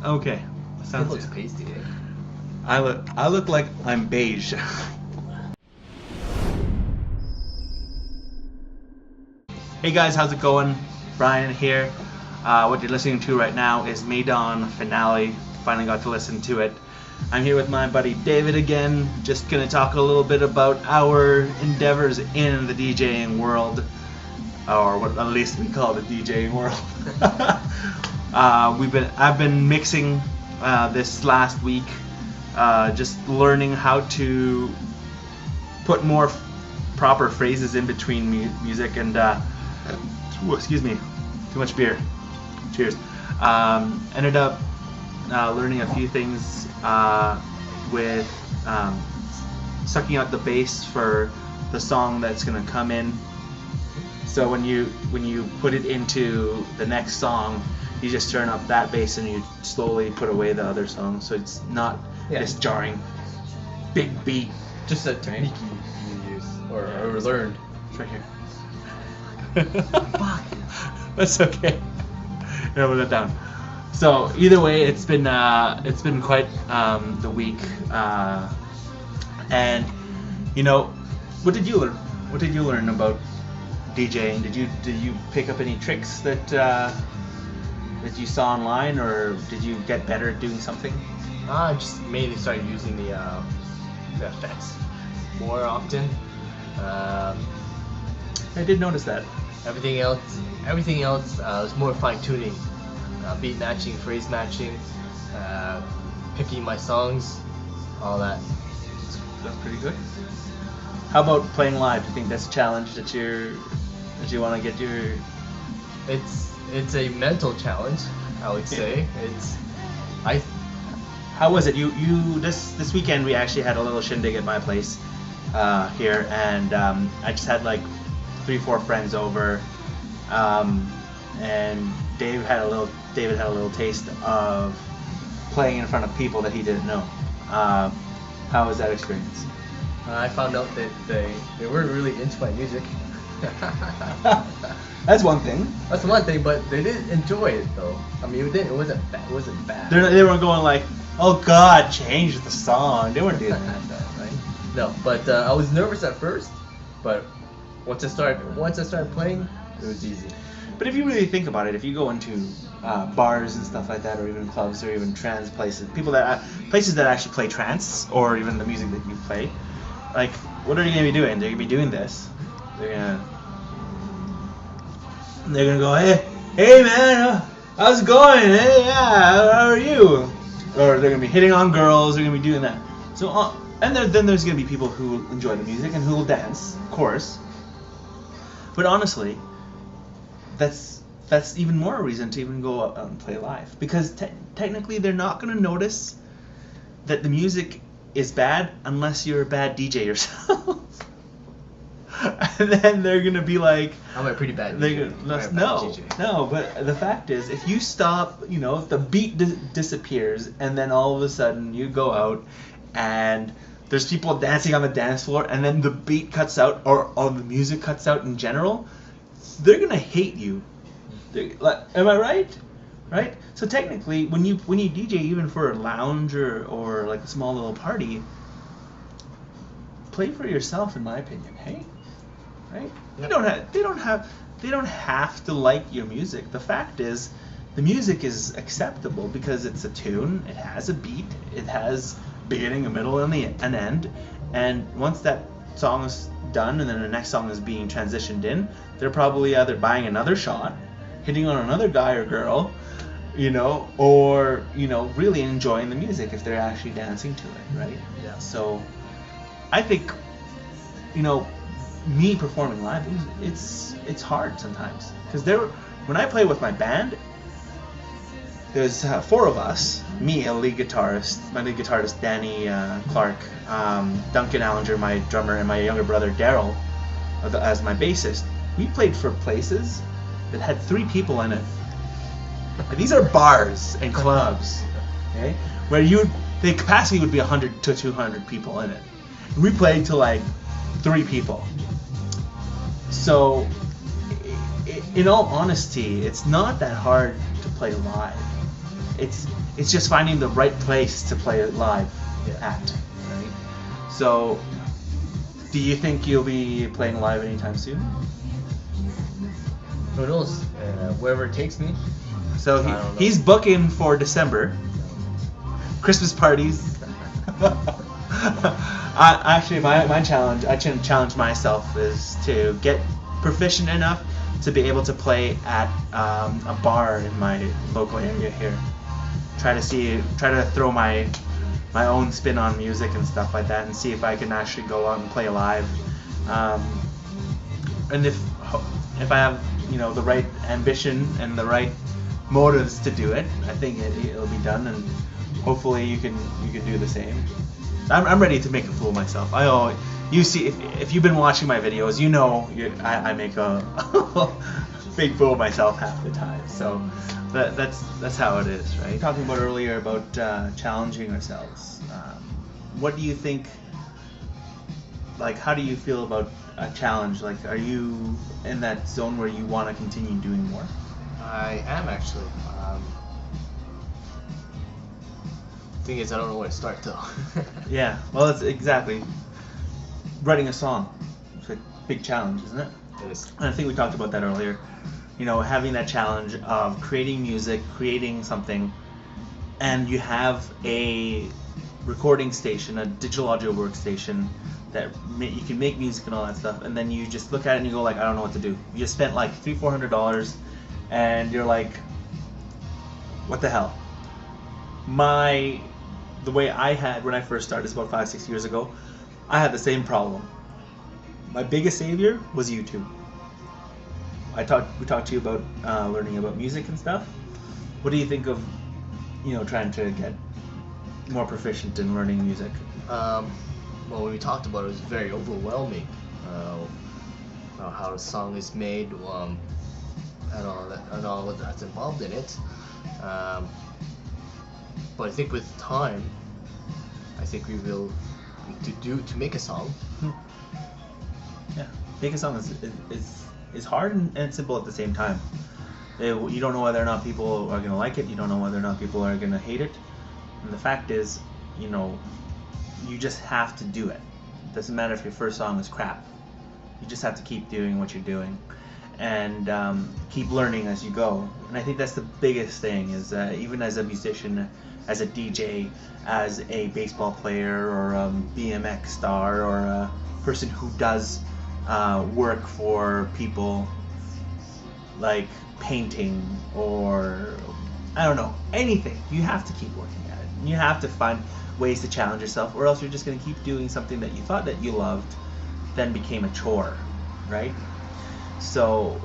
Okay. It Sounds looks good. pasty, eh? I look like I'm beige. Hey guys, how's it going? Brian here. What you're listening to right now is Maidon Finale. Finally got to listen to it. I'm here with my buddy David again. Just gonna talk a little bit about our endeavors in the DJing world, or what at least we call the DJing world. I've been mixing this last week, just learning how to put more proper phrases in between music and excuse me, too much beer. Cheers. Ended up learning a few things with sucking out the bass for the song that's gonna come in. So when you put it into the next song, you just turn up that bass and you slowly put away the other song, so it's not this jarring big beat. Just a technique you use or learned. It's right here. That's okay. Yeah, put that down. So either way, it's been quite the week, and you know, what did you learn? What did you learn about DJing? Did you pick up any tricks that you saw online, or did you get better at doing something? I just mainly started using the effects more often. I did notice that. Everything else was more fine tuning, beat matching, phrase matching, picking my songs, all that. That's pretty good. How about playing live? Do you think that's a challenge that you want to get your? It's a mental challenge, I would say. How was it? You this weekend we actually had a little shindig at my place here, and I just had like 3-4 friends over, and David had a little taste of playing in front of people that he didn't know. How was that experience? I found out that they weren't really into my music. That's one thing. That's one thing, but they did enjoy it though. I mean, it wasn't bad. They weren't going like, "Oh God, change the song." They weren't doing that. Right? No, but I was nervous at first, but once I started playing, it was easy. But if you really think about it, if you go into bars and stuff like that, or even clubs, or even trance places, places that actually play trance, or even the music that you play, like, what are you gonna be doing? They're gonna be doing this. They're gonna go, hey man, how's it going? Hey, yeah, how are you? Or they're gonna be hitting on girls. They're gonna be doing that. So, then there's gonna be people who enjoy the music and who will dance, of course. But honestly, that's even more reason to even go out and play live, because technically they're not gonna notice that the music is bad unless you're a bad DJ yourself. And then they're gonna be like, I'm a pretty bad DJ. No, but the fact is, if you stop, if the beat disappears, and then all of a sudden you go out and there's people dancing on the dance floor, and then the beat cuts out, or the music cuts out in general, they're gonna hate you. Am I right? Right? So technically, when you DJ, even for a lounge or like a small little party, play for yourself, in my opinion. Hey, right? Yep. They don't have to like your music. The fact is, the music is acceptable because it's a tune. It has a beat. It has beginning, a middle, and an end. And once that song is done, and then the next song is being transitioned in, they're probably either buying another shot, hitting on another guy or girl, or really enjoying the music if they're actually dancing to it, right? Yeah. So I think, me performing live, it's hard sometimes, because when I play with my band, there's 4 of us, me, my lead guitarist Danny Clark, Duncan Allinger, my drummer, and my younger brother Daryl as my bassist. We played for places that had 3 people in it. And these are bars and clubs, okay, where the capacity would be 100 to 200 people in it. And we played to like 3 people. So, in all honesty, it's not that hard to play live. it's just finding the right place to play it live at, right? So, do you think you'll be playing live anytime soon? Who knows? Wherever it takes me. So I don't know. he's booking for December. Christmas parties. Actually, my challenge, I challenge myself is to get proficient enough to be able to play at a bar in my local area here. Try to throw my own spin on music and stuff like that, and see if I can actually go out and play live. And if I have the right ambition and the right motives to do it, I think it'll be done, and hopefully you can do the same. I'm ready to make a fool of myself. You see, if you've been watching my videos, I make a big fool of myself half the time. So that's how it is, right? Talking about earlier about challenging ourselves. What do you think? Like, how do you feel about a challenge? Like, are you in that zone where you want to continue doing more? I am actually. Thing is, I don't know where to start though. Yeah, well, it's exactly writing a song. It's a big challenge, isn't it? It is. And I think we talked about that earlier. Having that challenge of creating music, creating something, and you have a recording station, a digital audio workstation that you can make music and all that stuff, and then you just look at it and you go like, I don't know what to do. You just spent like $300-400, and you're like, what the hell? The way I had when I first started, about 5-6 years ago, I had the same problem. My biggest savior was YouTube. We talked to you about learning about music and stuff. What do you think of trying to get more proficient in learning music? Well, when we talked about it, it was very overwhelming. How the song is made, and all that's involved in it. But I think with time, I think we will to make a song. Yeah, make a song is hard and simple at the same time. You don't know whether or not people are gonna like it. You don't know whether or not people are gonna hate it. And the fact is, you just have to do it. It doesn't matter if your first song is crap. You just have to keep doing what you're doing, and keep learning as you go. And I think that's the biggest thing, is even as a musician, as a DJ, as a baseball player, or a BMX star, or a person who does work for people like painting, or I don't know, anything. You have to keep working at it. You have to find ways to challenge yourself, or else you're just going to keep doing something that you thought that you loved, then became a chore, right? So,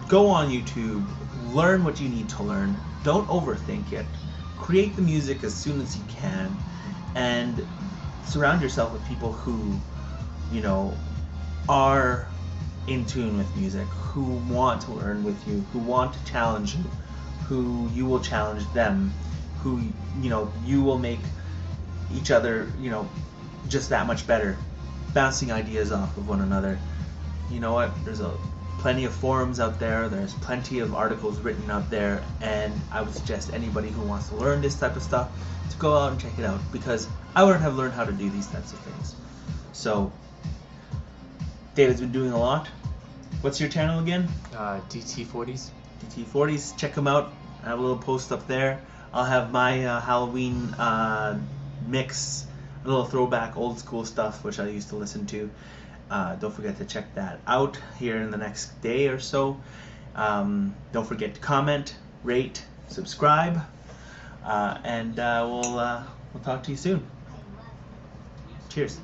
go on YouTube, learn what you need to learn, don't overthink it, create the music as soon as you can, and surround yourself with people who, are in tune with music, who want to learn with you, who want to challenge you, who you will challenge them, who, you will make each other, just that much better, bouncing ideas off of one another. You know what? There's plenty of forums out there. There's plenty of articles written out there, and I would suggest anybody who wants to learn this type of stuff to go out and check it out, because I wouldn't have learned how to do these types of things. So, David's been doing a lot. What's your channel again? DT40s. DT40s. Check them out. I have a little post up there. I'll have my Halloween mix, a little throwback old school stuff, which I used to listen to. Don't forget to check that out here in the next day or so. Don't forget to comment, rate, subscribe, and we'll talk to you soon. Cheers.